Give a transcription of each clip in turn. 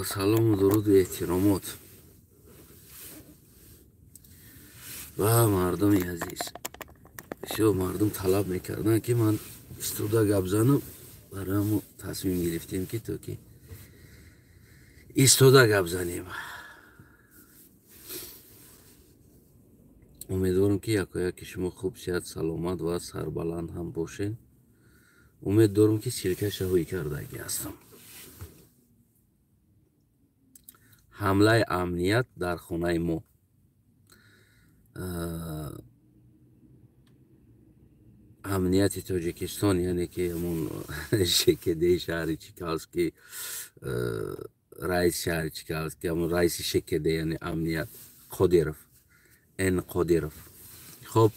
با سلام و درود و احترامات و مردم عزیز. شو مردم طلب میکردن که من استودا گپ زنم، برای همون تصمیم گرفتیم که تو که استودا گپ زنیم. امیدوارم که یکی شما خوب صحت سلامت و سربلند هم باشین. امید دارم که سرکه شهوی کردگی هستم. حمله امنیت در خانه ما. امنیت تاجیکستان، یعنی که همون شکده شهر چیکالسکی، رئیس شهر چیکالسکی، همون رئیس شکده، یعنی امنیت قادیروف، این قادیروف. خب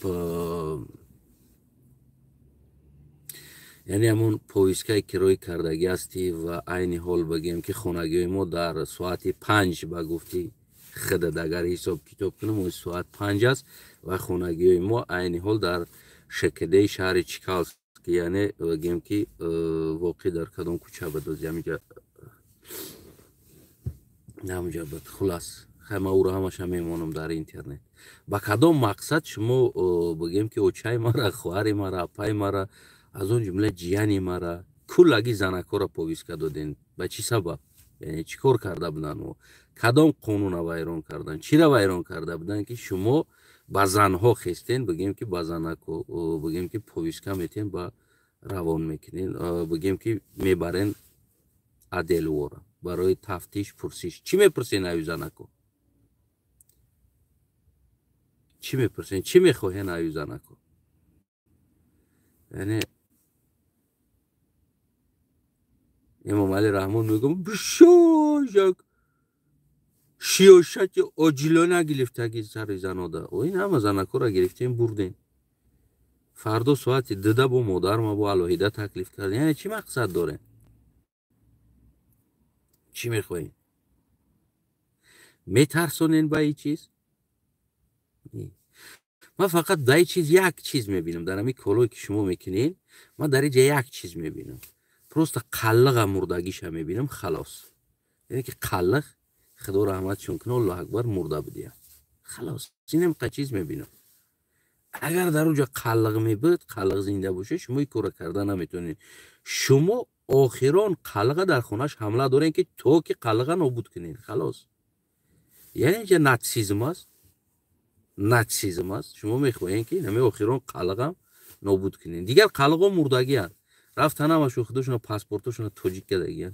یعنی همون پویسکای کرای کردگی هستی و عین حال بگیم که خانگی ما در ساعت 5 با گفتی خدد اگر حساب کتاب کنم ساعت 5 است و خانگی ما عین حال در شکده شهر چیکالسکی، یعنی بگیم که واقع در کدام کوچه بدوز همونجا بود. خلاص همه او را همش میمانم در اینترنت. با کدام مقصد شما بگیم که اوچای مرا، خواهر مرا، اپای مرا، از اون جمله جیانی مرا کلگی زنکا را پویسکا دادین؟ به چی سبب؟ یعنی چی کار کرده بودن و کدام قانون را ویران کردن؟ چی را ویران کرده بودن که شما با زنها خستین بگیم که با زنکا بگیم که پویسکا میتین با روان میکنین، بگیم که میبرین عدلوارا برای تفتیش پرسیش. چی میپرسین اوی زنکو؟ چی میپرسین؟ چی میخواهین اوی زنکو؟ یعنی امام علی رحمان میگم بشاجک شیاشت عاجلانه گرفتگی سر زناده و این همه زنکو را گرفتیم بردین. فردا ساعت 2 با مادر ما با الوهیده تکلیف کردین. یعنی چی مقصد دارین؟ چی میخواهین؟ میترسونین با این چیز؟ من فقط در این چیز یک چیز میبینم، در همین کلوی که شما میکنین من در اینجا یک چیز میبینم، پروست قلق مردگیش هم میبینم. خلاص یعنی که قلق خدا رحمتشون کنه، الله اکبر، مرده بودیم. خلاص اینم که چیز میبینم. اگر در اونجا قلق میبود، قلق زنده باشه، شما این کار کردن نمیتونین. شما آخران قلق در خونش حمله دارین که تو که قلق نابود کنین. خلاص یعنی اینجا ناتسیزم است. ناتسیزم است. شما میخواین که نمی آخران قلقم نابود کنین. دیگر قلقا مردگی هست. رفتن همش خودشون پاسپورتشون توجیه کردگی،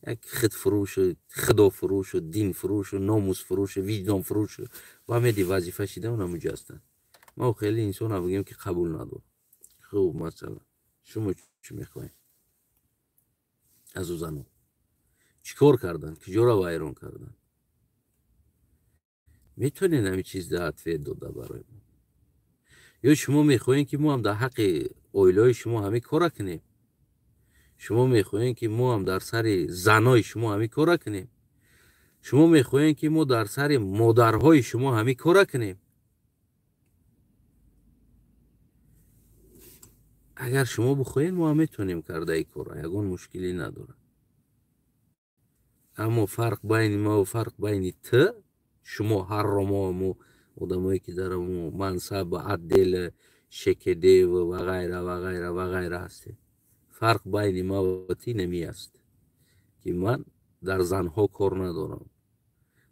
یک خد فروش و خدا فروش و دین فروش و ناموس فروش و وجدان فروش و همه دی وظیفه شده اون همونجا هستن. ما خیلی انسان بگیم که قبول ندارم. خب مثلا شما چی میخواین از او زنو؟ چیکار کردن؟ کجا را ویران کردن؟ میتونین همین چیز ده فید داده برای ما؟ یا شما میخواین که ما هم در حق اویلای شما همین کار کنیم؟ شما میخواین که ما هم در سر زنای شما همین کار کنیم؟ شما میخواین که ما در سر مادرهای شما همین کار کنیم؟ اگر شما بخواین ما هم میتونیم کرده ای کار، یگان مشکلی نداره. اما فرق بین ما و فرق بین ت، شما هر ما آدمایی که در منصب عدل شکده و غیره و غیره و غیره هستی، فرق بین ما و تی نمی است که من در زنها کار ندارم.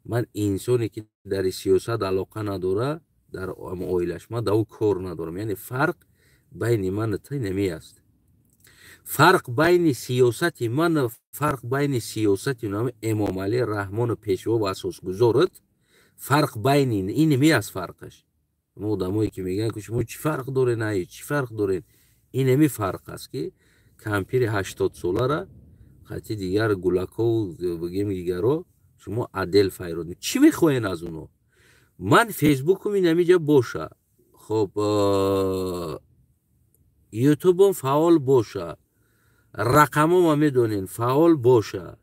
من انسانی که در سیاست علاقه نداره در اویلش من دو کار ندارم. یعنی فرق بین من و تی نمی است. فرق بین سیاست من و فرق بین سیاست نام امام علی رحمان پیشوا و اساس گذارت، فرق بین این نمی است. فرقش ما آدمایی که میگن که شما چی فرق داره، نه چی فرق داره، این نمی فرق است که کمپیر 80 ساله را خطی دیگر گلکا و بگیم دیگرها شما عدل فیراد چی میخواین از اونو؟ من فیسبوک می نمیجا باشه، خب یوتیوب هم فعال باشه، رقم ما میدونین فعال باشه،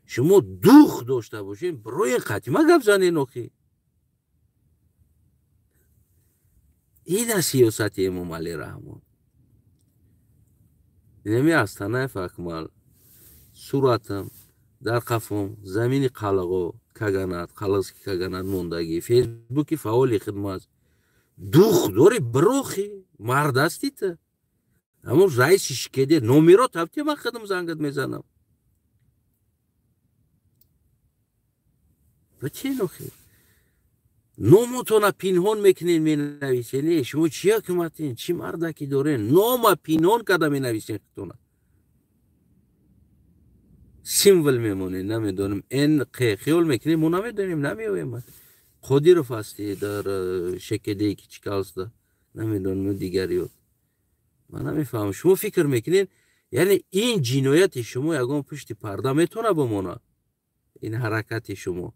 شما دوخ داشته باشین برای قطعی ما گفت زنین اخی. این سیاست امام علی رحمان نمی است. نه فکمال صورتم дар қафом замини қалағо каганат қалағс ки каганат мондагӣ фейсбуки фаъоли хидмат дух дори бирохи мард ҳастӣ та ҳамон раиси шикеде номеро табти ман хидм зангат мезанам ба чӣ нохи номотона пинҳон мекунен менависен шумо чӣ ҳукуматен чӣ мардаки дорен нома пинҳон карда менависен худтона символ мемонед намедонем эн хиёл мекунем мо намедонем намеоем қодиров ҳастӣ дар шекедае ки чӣ калста намедонем дигариёт ман намефаҳмам шумо фикр мекунед яъне ин ҷинояти шумо ягон пушти парда метавона бимонад ин ҳаракати шумо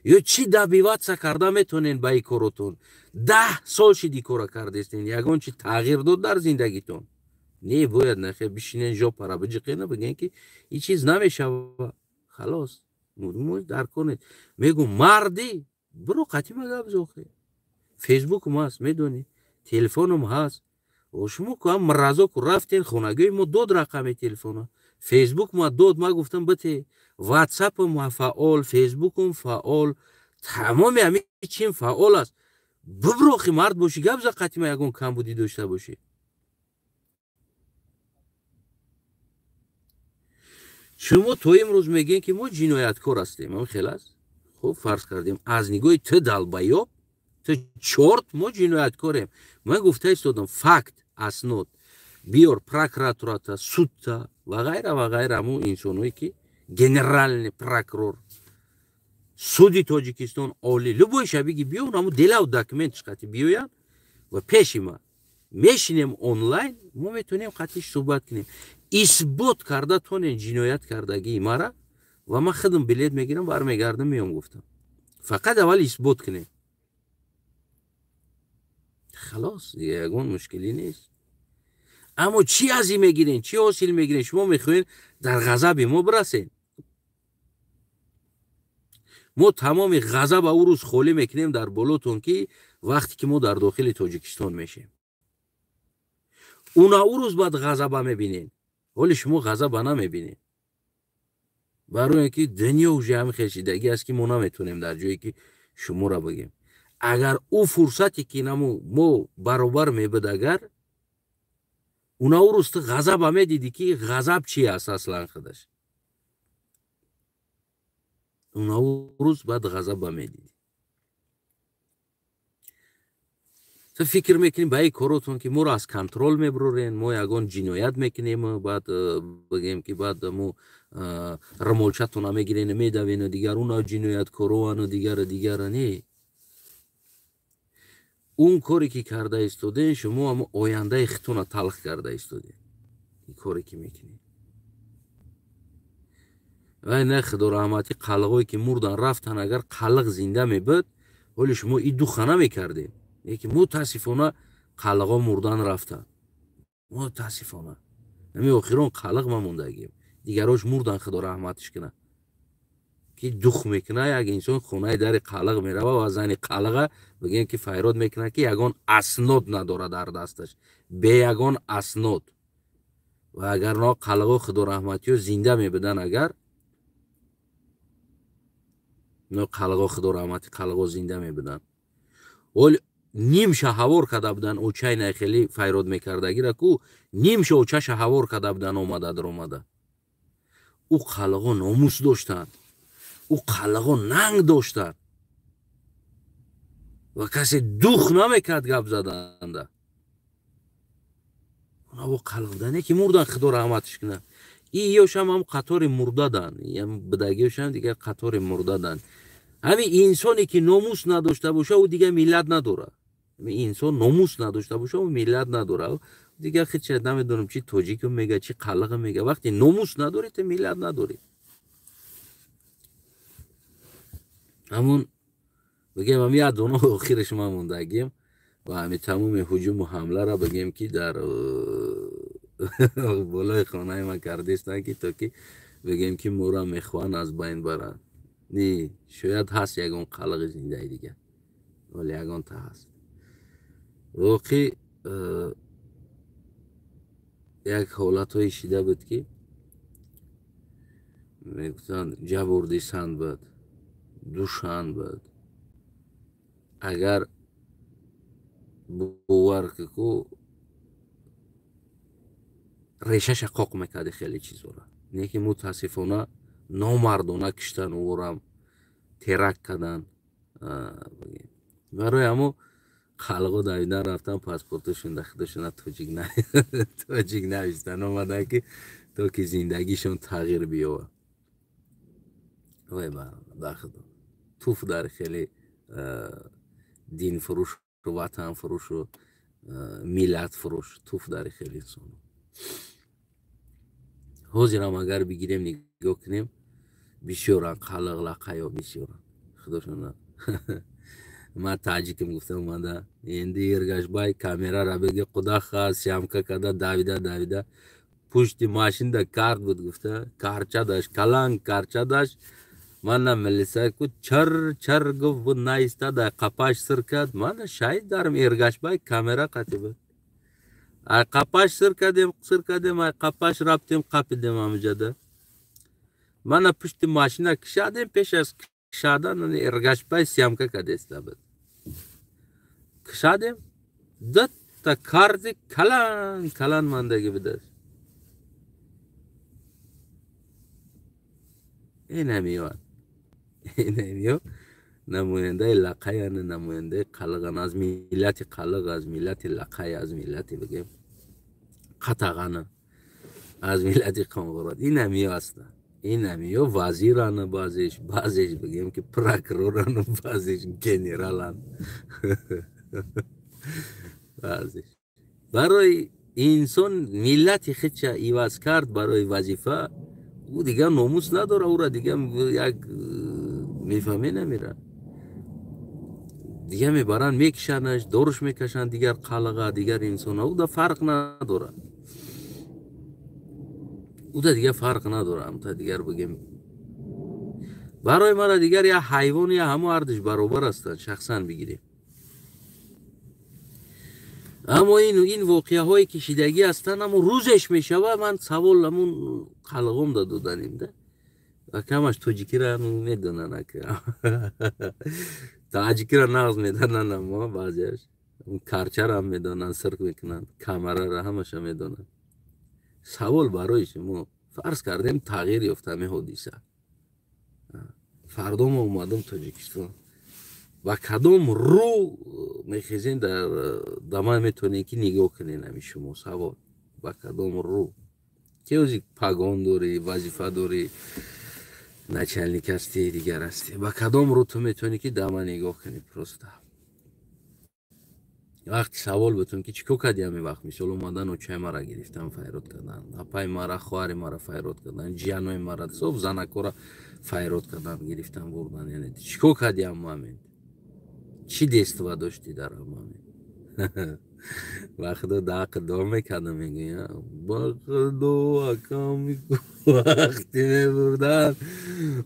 ё чӣ дабиватса карда метавонен ба ин коротон 10 сол шиди кора кардестен ягон чи тағйир дод дар зиндагитон не бояд нахе бишинен жопара биҷиқена бигӯен ки ин чиз намешава халос дарконед мегӯ мардӣ биро қатима гап зохе фейсбукм ҳаст медонӣ телефоном ҳаст шумо ку ҳам мразоку рафтен хонагои мо дод рақами телефона фейсбук ма дод ма гуфтам бите ватсапм фаъол фейсбукм фаъол тамоми ҳамин чим фаъол аст биброхи мард бошӣ гап за қатима ягон камбудӣ дошта бошӣ шумо то имрӯз мегӯем ки мо ҷинояткор ҳастем ам хел аст хуб фарз кардем аз нигоҳи ту далбаёб ту чорт мо ҷинояткорем ман гуфта истодам факт аснод биёр прокуратурата судта ва ғайра ҳамун инсоное ки генеральный прокурор суди тоҷикистон олӣ любой шабиги биён ҳамун делау документиш қати биёяд ва пеши ма мешинем онлайн мо метавонем қатиш суҳбат кунем исбот карда тонен ҷиноят кардагии мара ва ман худам билет мегирам бармегардам меом гуфтам фақат аввал исбот кунем халос дига ягон мушкилӣ нест аммо чӣ аз ин мегирен чӣ ҳосил мегирен шумо мехоҳед дар ғазаби мо бирасен мо тамоми ғазаба ӯ рӯз холӣ мекунем дар болотон ки вақте ки мо дар дохили тоҷикистон мешем уна ӯ рӯз баъд ғазаба мебинен ҳоли шумо ғазаба намебинед барои ки дунё уже ҳамин хелшидагӣ аст ки мо наметавонем дар ҷое ки шуморо бигем агар ӯ фурсате ки намо мо баробар мебуд агар уна ӯ рӯз ту ғазаба медиди ки ғазаб чӣ аст аслан худаш уна ӯ рӯз баъд ғазаба медиди ту фикр мекунем ба ин коротон ки моро аз контрол мебурорен мо ягон ҷиноят мекунем баъд бигем ки баъд мо рамолчатона мегирен медавену дигар уна ҷинояткороану дигара не اون کاری که کرده ایستادین شما هم آینده خودتون تلخ کرده ایستادین این کاری که میکنین و نه خدا رحمتی قلقایی که مردن رفتن اگر قلق زنده میبود ولی شما این دو خانه میکردین یکی متاسفانه قلقا مردن رفتن متاسفانه نمی آخران قلق ما موندگیم دیگراش مردن خدا رحمتش کنه که دخ میکنه یک انسان خونه در قلق میره و زن قلقه بگیم که فیراد میکنه که یگان اسناد نداره در دستش به یگان اسناد و اگر نه قلقه خدا رحمتی رو زنده میبدن اگر نه قلقه خدا رحمتی قلقه زنده میبدن ولی نیم شهوار کرده بودن او چای نخیلی فیراد میکرده گیره که نیم اوچه شهوار کرده بودن اومده در اومده او قلقه ناموس داشتن او قلقه ننگ داشتن و کسی دوخ نمیکرد گپ زدنده اونا با قلق دنه که مردن خدا رحمتش کنه این یوش هم قطار مرده دن این بدگیوش هم دیگه قطار مرده دن همین انسانی که ناموس نداشته باشه او دیگه ملت نداره همین انسان ناموس نداشته باشه او ملت نداره دیگه خیلی چه نمیدونم چی تاجیک میگه چی قلق میگه وقتی ناموس نداری تو ملت نداری همون بگیم هم یاد اونو آخرش ما موندگیم و همین تمام هجوم و حمله را بگیم که در بالای خانه ما کردیستن که تا که بگیم که مورا میخوان از بین برن نه شاید هست یکون قلق زنده دیگه ولی یکون تا هست واقعی یک حالت های شده بود که میگفتن جبردی سند بود دوشان بود اگر باور که ریشش قاق میکرده خیلی چیزا را نه که متاسفانه نامردانه کشتن او را ترک کردن برای همو خلقا دویدن رفتن پاسپورتشون داخلشون توجیک نوشتن آمدن که تا که زندگیشون تغییر بیاوه وای داخل توف در خیلی دین فروش و وطن فروش و میلت فروش توف در خیلی انسان حاضر هم اگر بگیریم نگاه کنیم بسیارن خلق لقایا بسیارن خداشون ما تاجیکم گفتم اومده اینده ارگاش بای کامیرا را بگه خدا خواست شامکا کده داویده پشت ماشین دا کارت بود گفته کارچه داشت کلان کارچه داشت من ملیسای کو چر گفت بود نایسته دا قپاش سر کرد من شاید دارم ارگاش بای کامیرا قطعه بود قپاش سر کردیم قپاش رفتیم قپیدیم همجاده من پشت ماشین کشادیم پیش از کشادن ارگاش بای سیامکا کده است بود کشادیم دو تا کارت کلان ماندگی بده این همیوان نماینده لقای نماینده قلقان از میلت قلق از میلت لقای از میلت بگیم قطعانه از میلت قنقرات این همیو هستن این همیو وزیران بازیش بگیم که پراکروران بازیش گنرالان بازیش برای انسان میلت خودش ایواز کرد برای وظیفه او دیگه ناموس نداره او را دیگه یک میفهمه نمیره دیگه میبرن میکشنش دورش میکشن دیگر قلقه دیگر انسان او دا فرق نداره او دا دیگه فرق نداره هم تا دیگر بگیم برای ما دیگر یا حیوان یا همه اردش برابر هستن شخصا بگیریم اما این واقعه های کشیدگی هستن اما روزش میشوه من سوال همون قلقم دا دادنیم ده و کمش توجیکی را میدونن که تاجیکی را نغز میدونن اما بعضیش اون کارچه را هم میدونن سرک میکنن کامرا را همش میدونن سوال برای شما فرض کردیم تغییر یافتم حادثه فردا ما اومدم تاجیکستان و کدام رو میخیزین در دمه میتونین که نگاه کنین همی شما سوال و کدام رو که اوزی پاگان داری وظیفه داری نچلنیک هستی دیگر هستی و کدام رو تو میتونی که دمه نگاه کنی پرسته وقتی سوال بتون که چیکو کردی همی وقت میشل اومدن و چه مرا گرفتن فیرود کردن اپای مرا خواری مرا فیرود کردن جیانوی مرا صبح زنکورا فیرود کردن گرفتن بردن یعنی چیکو کردی هم همین چی دستوا داشتی در همین وقت دا قدام میکردم میگه با خدا اکام میگو وقتی میبردن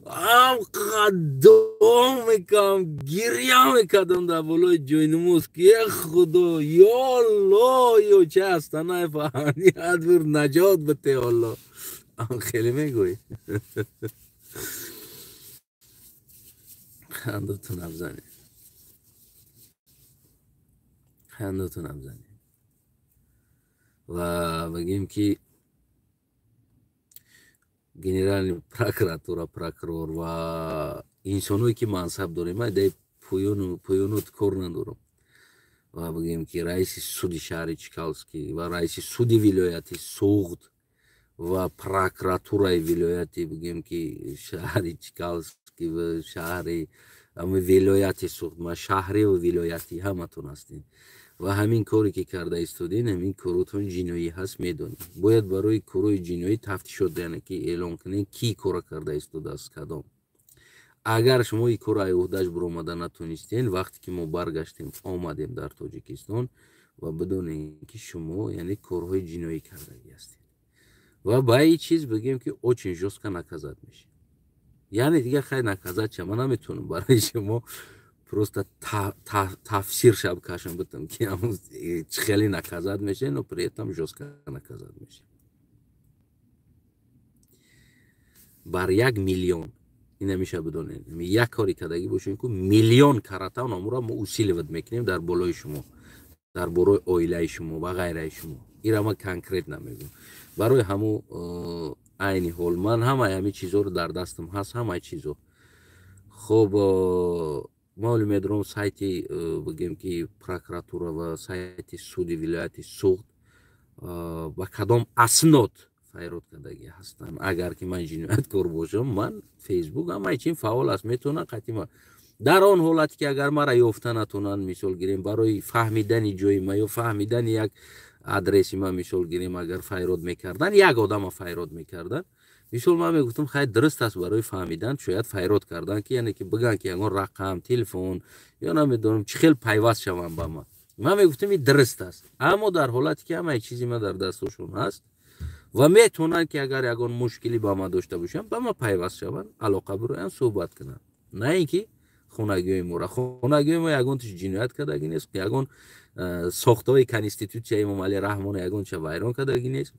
هم قدام میکردم گریه میکردم در بلای جای نموز که خدا یا الله یا چه هستن فهمی ادور نجات بته الله هم خیلی میگوی خندتون افزنی خندتون بزنیم و بگیم که گنرال پراکرور و انسانوی که منصب داریم من در پویونوت کور ندارم و بگیم که رئیس سود شهر چیکالسکی و رئیس سود ولایت سوغد و پراکراتورای ولایتی بگیم که شهر چیکالسکی و شهر ولایت سوغد ما شهری و ولایتی همتون هستین و همین کاری که کرده استودین همین کارتون جنایی هست میدونید باید برای کارای جنایی تفتیشات دهنه که اعلام کنین کی کار کرده استوده است کدام اگر شما این کار عهدهش برآمده نتونستین وقتی که ما برگشتیم آمدیم در تاجیکستان و بدون اینکه شما یعنی کارهای جنایی کرده هستین و با این چیز بگیم که اوچین جوسکا نکازات میشه یعنی دیگه خیلی نکازات چه من نمیتونم برای شما просто تفسیر شب کشم بتم که همون خیلی نکازات میشه و при этом жестко наказать میشه бар 1 миллион. Ина меша бидонед. Як кори кардагӣ бошем ки миллион карата номуро мо усиловат мекунем дар болои шумо, дар борои оилаи шумо ва ғайраи шумо. Ира ма конкрет намегӯям. Барои ҳамо айни ҳол ман ҳамаи ҳамин чизҳоро дар дастам ҳаст, ҳамаи чизҳо. хуб мо олӣ медорам сайти бигем ки прокуратура ва сайти суди вилояти Суғд ба кадом аснод файрод кардагӣ ҳастанд. Агар ки ман ҷинояткор бошам, ман фейсбук ҳамаи чим фаъол аст, метавонам қатъима дар он ҳолате ки агар маро ёфта натонанд, мисол гирем барои фаҳмидани ҷои ма ё фаҳмидани як адреси ма, мисол гирем агар файрод мекарданд, як одама файрод мекарданд, мисол ман мегуфтам хай дуруст аст барои фаҳмидан шояд файрод кардан ки яъне ки бигӯянд ки ягон рақам телефон ё намедонам чӣ хел пайваст шаванд ба ман. Ман мегуфтам ин дуруст аст, аммо дар ҳолате ки ҳамаи чизи ман дар дастошон ҳаст ва метавонанд ки агар ягон мушкилӣ ба ман дошта бошанд, ба ман пайваст шаванд, алоқа бироянд, суҳбат кунанд. На ин ки хонагиҳои моро, хонагиҳои мо ягон тиш ҷиноят кардагӣ нест, ягон сохтаҳои конститутсияи Имом Алӣ Раҳмонӣ ягонча вайрон кардагӣ нест.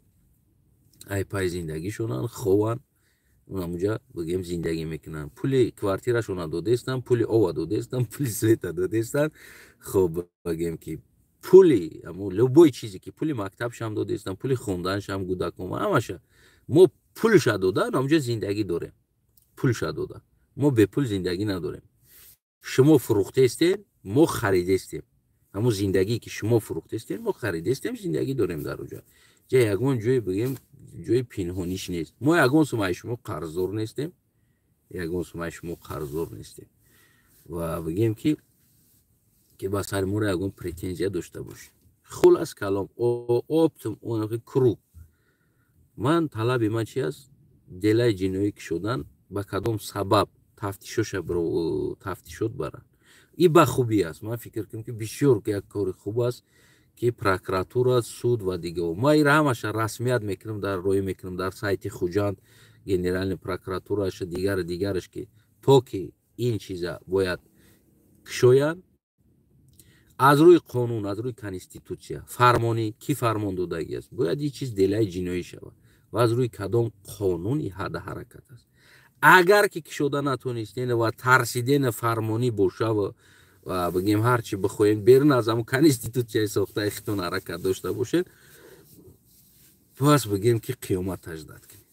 ай пай зиндагишонанд, хованд, онамуҷа бигем зиндагӣ мекунанд. Пули квартирашона додестанд, пули ова додестанд, пули света додестанд. Хуб бигем ки пули любой чизе ки пули мактабшам додестанд, пули хонданшам кӯдакома ҳамаша мо пулша дода онамуҷа зиндагӣ дорем. Пулша дода мо бепул зиндагӣ надорем. шумо фурӯхтестем, мо харидестем. ҳамон зиндагие ки шумо фурӯхтестем, мо харидестем, зиндагӣ дорем дар оҷа. ҷа ягон ҷои бигем ҷои пинҳониш нест. Мо ягон сумаи шумо қарздор нестем, ягон сумаи шумо қарздор нестем. Ва бигем ки ба сари моро ягон претензия дошта бошед. Хулас калом оптум онаки круг. Ман талаби ман чи аст? Делаи ҷиноӣ ки шудан ба кадом сабаб тафтишот баранд. И ба хубӣ аст. Ман фикр кунам ки бисёр як кори хуб аст ки прокуратура, суд ва дигаро. Ма ира ҳамаша расмият мекунам, дар роҳӣ мекунам дар сайти Хуҷанд, генеральный прокуратураш, дигараш ки то ки ин чиза бояд кушоянд аз рӯи қонун, аз рӯи конститутсия, фармонӣ ки фармон додагӣ аст, бояд ин чиз делаи ҷиноӣ шавад ва аз рӯи кадом қонуни ҳадда ҳаракат аст. Агар ки кушода натонистен ва тарсиден фармонӣ боша ва бигем ҳарчи бихоҳем берун аз ҳамон конститутсияи сохтаи хитон ҳаракат дошта бошед, пас бигем ки қиёмат аждад кунед.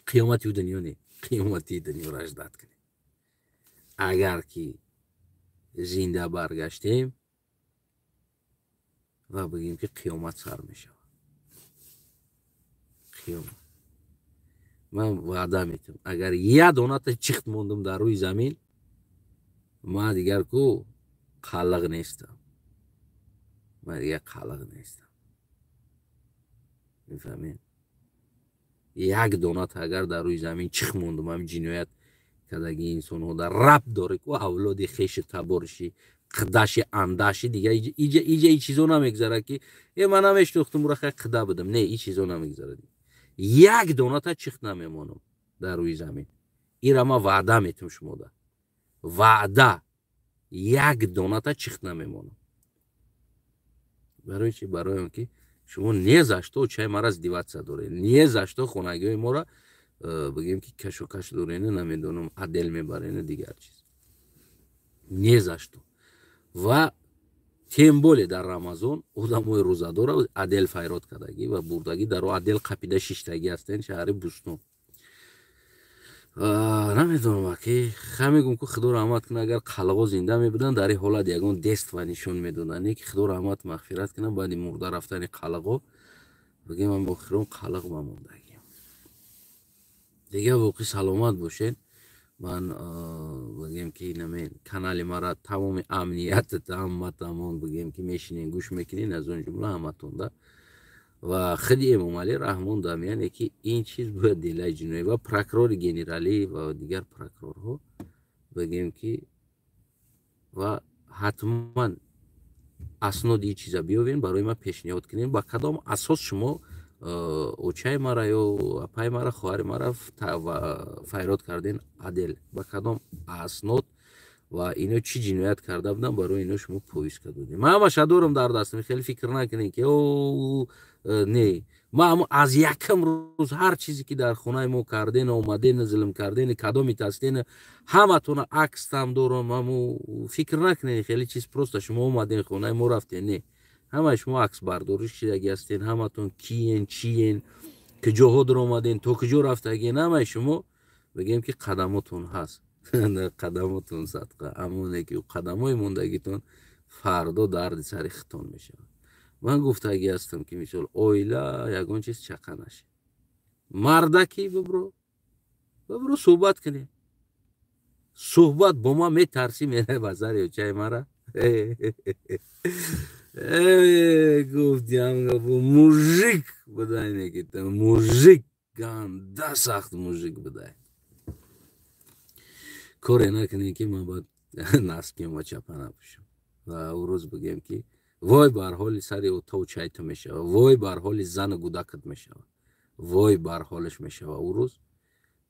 қиёмати дунё не, қиёмати дунёро аждад кунед. Агар ки зинда баргаштем ва бигем ки қиёмат сар мешавад. қиёмат. Ман ваъда метавонам, агар як доната чихт мондам дар рӯи замин, ман дигар ку қаллиқ нестам. Ман дигар қаллиқ нестам. мефаҳмед? Як доната агар дар рӯи замин чих мондам, ҳам ҷиноят кардагии инсонҳо дар рабт дорад ку авлоди хеши табориши қидаши андаши дига иҷа ин чизо намегзарад ки ман намешнохтам ура хай қида будам. Не, ин чизо намегзарад. Як доната чихт намемонам дар рӯи замин. ира ман ваъда метавам шумода. Ваъда як доната чихт намемонам. Барои чи? Барои он ки шумо не за что чай мара сдеваться доред, не за что хонагиҳои моро бигем ки кашокаш дорене, намедонам адел мебарене, дигар чиз. Не за что. Ва тем более дар Рамазон одамои рӯзадора адел файрод кардагӣ ва бурдагӣ дар адел қапида шиштагӣ ҳастанд шаҳри Бустон. намедонам ки мегӯям ки худо раҳмат кунад, агар қалғо зинда мебуданд дар ин ҳолат ягон дест ва нишон медоданд, ки худо раҳмат мағфират кунад баъди мурда рафтани қалғо бигем ман охирон қалғ ба мондагиам. Дигар воқеъ саломат бошед. ман бигем ки канали мара тамоми амнияти тамон бигем ки мешинен гӯш мекунед, аз он ҷумла ҳаматонда ва худи Имом Алӣ Раҳмон дамияне ки ин чиз бояд делаи ҷиноӣ ва прокурори генералӣ ва дигар прокурорҳо бигем ки ва ҳатман асноди ин чиза биёвен барои ман пешниҳод кунед, ба кадом асос шумо очаи мара ё апаи мара, хоҳари мара файрод карден адел, ба кадом аснод ва ино чӣ ҷиноят карда буданд, барои ино шумо повиска додед. Ман ҳамаша дорам дар дастам, хеле фикр накунед ки не ما هم از یکم روز هر چیزی که در خونه ما کردین اومدین ظلم کردین کدامی هستین همتون عکس هم دارم همو فکر نکنین خیلی چیز پروسته شما اومدین خونه ما رفتین نه همه شما عکس برداری شدگی هستین همتون کیین چیین که جاها در اومدین تو کجا رفتگین همه شما بگیم که قدماتون هست قدماتون صدقه امونه که قدمای موندگیتون فردا درد سر ختان میشه من گفتگی هستم که میشل اویلا یگون چیز چقه نشه مردکی ببرو صحبت کنی صحبت با ما میترسی میره بازار یا چای مرا گفتیم با موژیک بدای نگیتم موژیک گنده سخت موژیک بدای کاری نکنی که من باید نسکی ما چپه نباشم و او روز بگیم که وای بر حال سری اوتو چایت میشه وای بر حال زن گودکت میشه وای بر حالش میشه او روز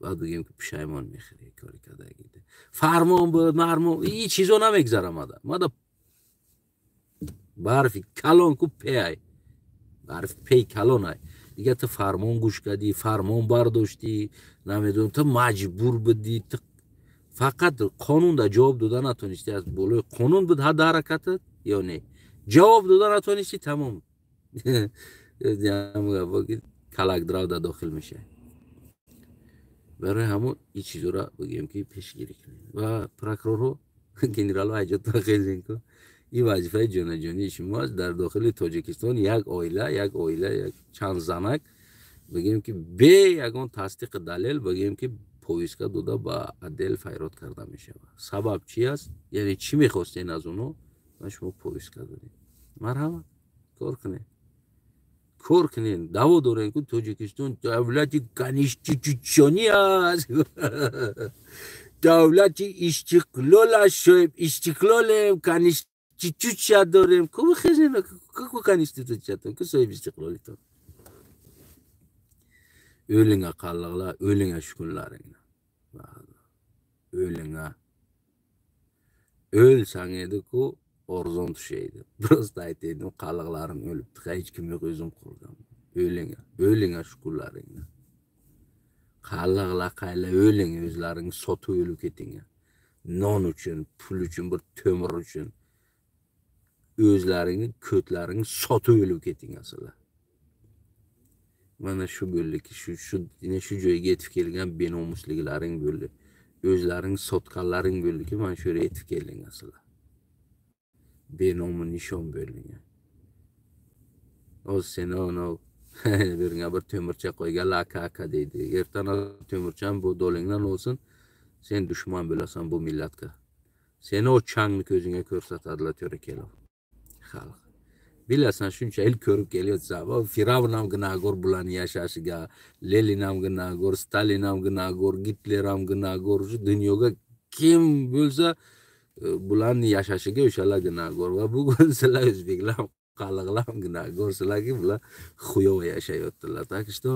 بعد بگیم که پشیمان میخری کاری کرده گیده فرمان بود مرمو این چیزو نمیگذره ماده برفی کلان کو پی برف پی کلان ای دیگه تو فرمان گوش کردی فرمان برداشتی نمیدونم تو مجبور بدی تو فقط قانون دا جواب دادن نتونستی از بالای قانون بود حد حرکتت یا نه جواب دادن نتونستی تمام کلک دراو دا داخل میشه برای همون این چیزو را بگیم که پیشگیری کنیم و پراکرور رو گنرال و حجت خیلی کن این وظیفه جانجانی شما در داخل تاجیکستان یک آیله یک چند زنک بگیم که به یگان تصدیق دلیل بگیم که پویسکا دودا با عدل فیرات کرده میشه سبب چی است یعنی چی میخواستین از اونو و شما پویسکا دارین مرحبا کار کنین دعوا دارین که تاجیکستان دولت کنیشتیچونی است دولت استقلال کنیشتیچوچا داریم که خیزین که کنیشتیچوچا که صاحب استقلالیتون ölüne kallıkla, ölüne şükürlerine. Ölüne. Ölsen edi ki orzon düşeydi. Biraz da aytaydım kallıklarım ölüp hiç kim yok özüm kurgan. Ölüne şükürlerine. Kallıkla kayla ölüne özlerini sotu ölük etine. Non için, pul için, bir tömür için. Özlerini, kötlerini sotu ölük etine aslında. Mana shu bo'ldi yine shu joyga yetib kelgan benomusliklaring bo'ldi o'zlaring sotganlaring bo'ldiki mana shu yerga yetib kelding aslida benomi nishon bo'lding hozir seni anav birga bir temirchi qo'ygan aka deydi ertaga temirchan bu dolingdan olsin sen dushman bo'lasan bu millatga seni o changni ko'zingga ko'rsatadilar to'ra kelib xalq bilasan shunchalik ko'rib kelyapsan firavn ham gnagor bularni yashashiga lenin ham gnagor stalin ham gnagor gitler ham gnagor shu dunyoga kim bo'lsa bularni yashashiga o'shalar gnagor va bugun sizlar o'zbeklar qalliqlar ham gnagor sizlarga bular xuyovo yashayaptilar так что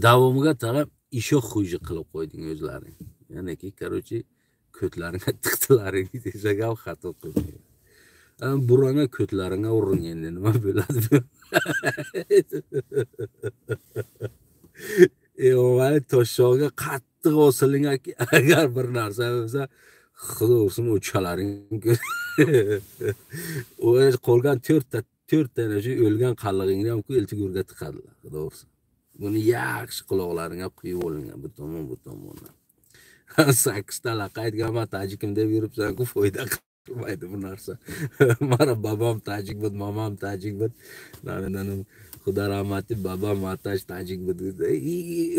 davomiga taraf isho xuji qilib qo'yding o'zlaring ya'niki короче ko'tlaringga tiqdilaring desak ham xato qilmaydi buranga ko'tlaringga uring endi nima bo'ladi vay toshshoga qattiq osiling agar bir narsa bo'lsa xudo ursin uchalaring qolgan to'rtta shu o'lgan qallig'ingni ham elchigurga tiqadilar xudo ursin buni yaxshi quloqlaringga quyib oling bu tomondan 8ta laqaytga man tajikim deb yuribsan-ku foyda qilmaydi bu narsa mani babam tajik bud mamam tajik bud xudo rahmati babam atash tajik bud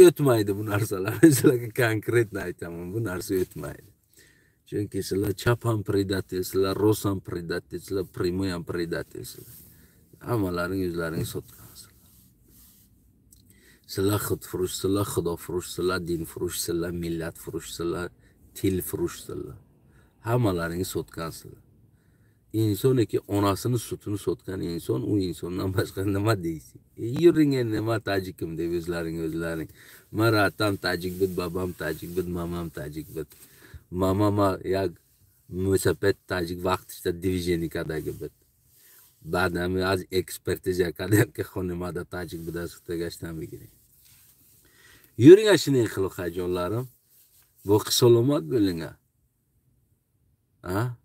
o'tmaydi bu narsalar sizlarga konkretno aytaman bu narsa o'tmaydi chunki sizlar chap ham predatel sizlar ros ham predatel sizlar primoy ham predatel hammalaring o'zlaring sotgansizlar sizlar xudfurush sizlar xudofurush sizlar dinfurush sizlar millatfurush sizlar tilfurushsizlar hammalaring sotgansizlar insoniki onasini sutini sotgan inson u insondan boshqa nima deysiz yuring endi nima tajikim deb o'zlaring man ratam tajik bud babam tajik bud mamam tajik bud mamama yak musapet tajik vaqt ishda divizenikadagi bud بعد همه از اکسپرتیز کردیم که خانواده تاجیک به دست گشتن بگیریم. Yürüyün şimdi kılık canlarım. Bu kısolomat bilinge. Ha?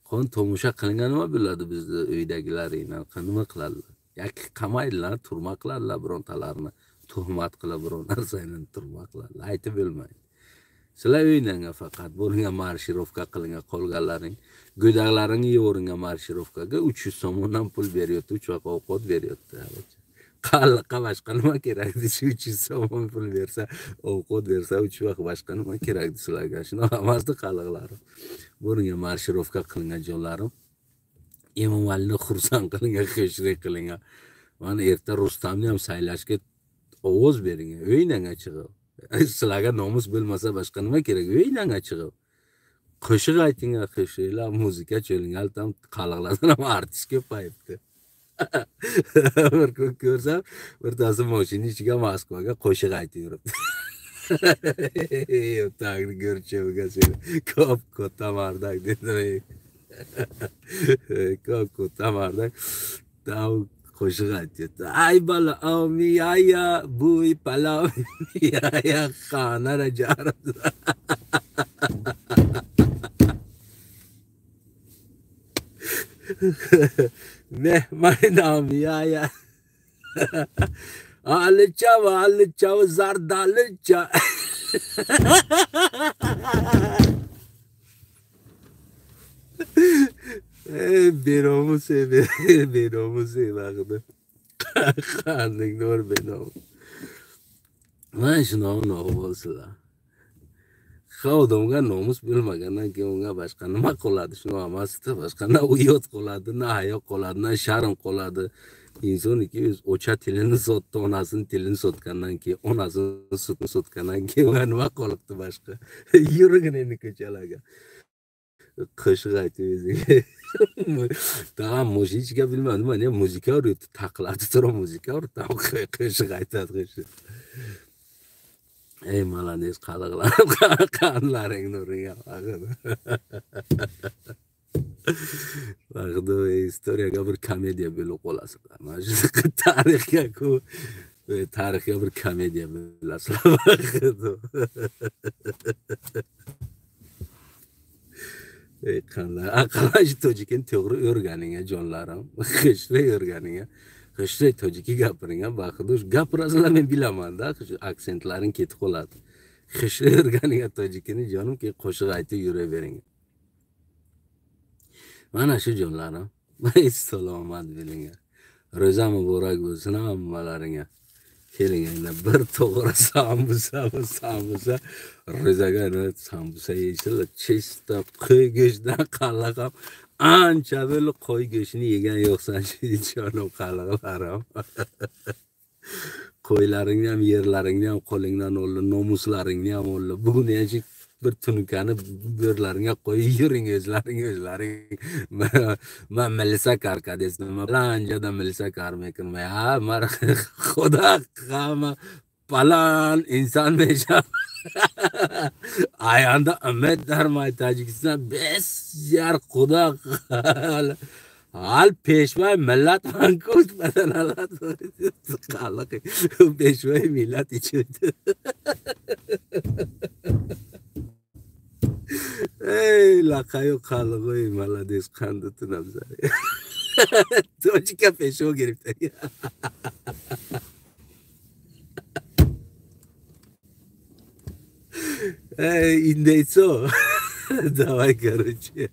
Kon tomuşa kılıngan mı biladi bizde öydegiler inan. Kanıma kılarlar. Ya kamaydılar, turmaklarla brontalarını. Tuhmat kıla bronlar sayının turmaklarla. Aytı bilmeyin. Sıla öynenge fakat. Bununla marşirovka kılınga kolgaların. Güdağların iyi orunga marşirovkaga 300 somundan pul veriyordu. 3 vaka okot veriyordu. Qalliqqa boshqanima kerakdi shu 300 so'm pul bersa ovqat bersa 3 vaqt boshqanima kerakdi sizlarga shunaqa emasdi qalliqlarim bunga marshirovka qilingan jonlarim Emomali'ni xursand qilingan qo'shlik qilingan mana erta Rustamni ham saylashga ovoz bering o'yinanga chiqib sizlarga nomus bo'lmasa boshqa nima kerak o'yinanga chiqib qo'shiq aytinglar qo'shiqlar muzika cho'lingan tam qalliqlardan ham artist ko'payibdi bir kun ko'rsam birtasi mashina ichiga Moskvaga qo'shiq aytib yuribdi. Tagni ko'rchiga seni ko'p ko'tamardak dedi. Ko'p ko'tamardak. Tav qo'shiq aytyapti. Ay bala amiyaya buy palav ya xonara jarib. Mehmanam ya. Alıçav zardalıça. Benomu sev bakdı. Kandık doğru benomu. Ben şunu olsun la. Xavdonga nomus bilmagandan keyin unga boshqa nima qoladi shuni amasida boshqa na uyat qoladi na hayo qoladi na sharm qoladi insoniki o'z o'cha tilini sotdi onasini tilini sotgandan keyin onasini sutini sotgandan keyin unga nima qolibdi boshqa yurgin endi ko'chalarga qo'shiq aytib o'ziga tag'in muzika bilmadim mana muzika uribdi taqiladi turib muzika uribdi qo'shiq aytadi qo'shiq. Ey malades qalaqlarim qanlaring nuriga vaqdi historiyaga bir komediya bo'lib qolasizlar mana shu tarixga bir komediya bo'lasizlar ey qanlar aqlash tojikini to'g'ri o'rganing jonlarim qishray o'rganing qishray tojiki gapiring vaqtida gapirasizlar men bilaman-da aksentlaring ketib qoladi qishray o'rganing tojikini jonim keyin qo'shiq aytib yuravering mana shu jonlarim salomat bo'ling ro'za muborak bo'lsin hammalaringga keling endi bir to'g'ri sambusa ro'zaga sambusa yeyishlar chista qo'y go'shtidan qalaqam ancha böyle qo'y go'shtini yegan yo'qsan jonim qalaqlarim qo'ylaringni ham yerlaringni ham qo'lingdan oldi nomuslaringni ham oldi bugun yanchi bir tununkani bo'rlaringga qo'yib yuring o'zlaring man Melisa karkadesni palanjada Melisa karmekin ha mar xudo qama palan inson mesha ayanda Ahmet Darmay Tacikistan besyar xudo Al peşvay millet mankus bedelalat qalaq peşvay millet içiydi. Ey laqayo qalaqoy malades qandı namzari. Tojika peşo giribdi. Ey indeyso. Давай, короче.